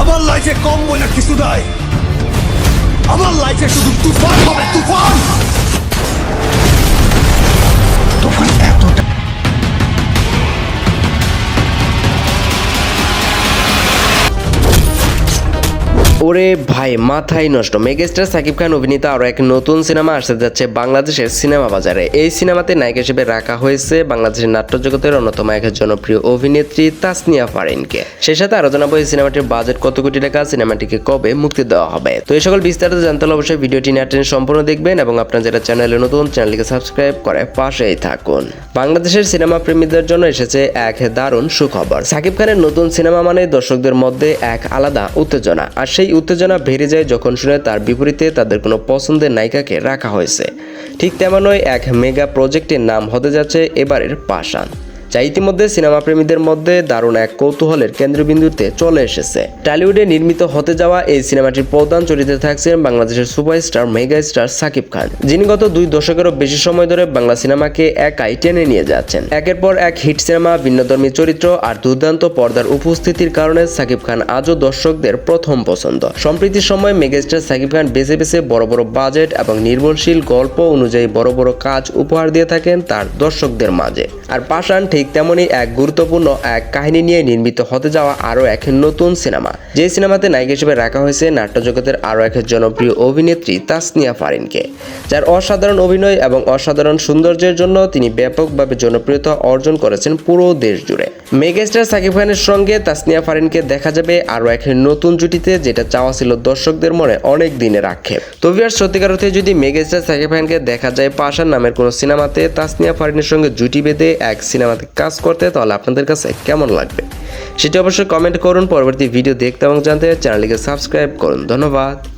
আমার লাইফে কম বলে কিছু নাই, আমার লাইফে শুধু তুফান হবে, তুফান। তুফান এতটা ওরে ভাই মাথায় নষ্ট। মেগাস্টার সাকিব খান অভিনীত আরও এক নতুন সিনেমা আসতে যাচ্ছে বাংলাদেশের সিনেমা বাজারে। এই সিনেমাতে নায়িকা হিসেবে রাখা হয়েছে বাংলাদেশের নাট্য জগতের অন্যতম এক জনপ্রিয় অভিনেত্রী তাসনিয়া ফারিনকে। সেই সাথে আরো জানাবো এই সিনেমাটির বাজেট কত কোটি টাকা, সিনেমাটিকে কবে মুক্তি দেওয়া হবে। তো এই সকল বিস্তারিত জানতে হলে অবশ্যই ভিডিওটি না টেনে সম্পূর্ণ দেখবেন এবং আপনার যারা চ্যানেলে নতুন চ্যানেলটিকে সাবস্ক্রাইব করে পাশেই থাকুন। বাংলাদেশের সিনেমা প্রেমীদের জন্য এসেছে এক দারুণ সুখবর। সাকিব খানের নতুন সিনেমা মানে দর্শকদের মধ্যে এক আলাদা উত্তেজনা, আর সেই উত্তেজনা বেড়ে যায় যখন শুনে তার বিপরীতে তাদের কোনো পছন্দের নায়িকাকে রাখা হয়েছে। ঠিক তেমনই এক মেগা প্রজেক্টের নাম হতে যাচ্ছে এবারের পাশান, যা ইতিমধ্যে সিনেমা প্রেমীদের মধ্যে দারুণ এক কৌতূহলের কেন্দ্রবিন্দুতে চলে এসেছে। টলিউডে নির্মিত হতে যাওয়া এই সিনেমাটির প্রধান চরিত্রে থাকছেন বাংলাদেশের superstar mega star Shakib Khan, যিনি গত 2 দশকেরও বেশি সময় ধরে বাংলা সিনেমাকে একাই টেনে নিয়ে যাচ্ছেন। একের পর এক হিট সিনেমা, ভিন্নধর্মী চরিত্র আর দুর্দান্ত পর্দার উপস্থিতির কারণে সাকিব খান আজও দর্শকদের প্রথম পছন্দ। সম্প্রতির সময় মেগা স্টার সাকিব খান বেছে বেছে বড় বড় বাজেট এবং নির্ভরশীল গল্প অনুযায়ী বড় বড় কাজ উপহার দিয়ে থাকেন তার দর্শকদের মাঝে। আর পাশান ঠিক তেমনই এক গুরুত্বপূর্ণ এক কাহিনী নিয়ে নির্মিত হতে যাওয়া আরও এক নতুন সিনেমা, যে সিনেমাতে নায়িকা হিসেবে রাখা হয়েছে নাট্যজগতের আরও এক জনপ্রিয় অভিনেত্রী তাসনিয়া ফারিনকে, যার অসাধারণ অভিনয় এবং অসাধারণ সৌন্দর্যের জন্য তিনি ব্যাপকভাবে জনপ্রিয়তা অর্জন করেছেন পুরো দেশ জুড়ে। মেগাস্টার সাকিব খানের সঙ্গে তাসনিয়া ফারিনকে দেখা যাবে আরও এক নতুন জুটিতে, যেটা চাওয়া ছিল দর্শকদের মনে অনেক দিনের আক্ষেপ। তো ভিউয়ার্স, সত্যিকার অর্থে যদি মেগাস্টার সাকিব খানকে দেখা যায় পাশান নামের কোনো সিনেমাতে তাসনিয়া ফারিনের সঙ্গে জুটি বেঁধে এক সিনেমাতে কাজ করতে, তাহলে আপনাদের কাছে কেমন লাগবে সেটা অবশ্যই কমেন্ট করুন। পরবর্তী ভিডিও দেখতে এবং জানতে চ্যানেলটিকে সাবস্ক্রাইব করুন। ধন্যবাদ।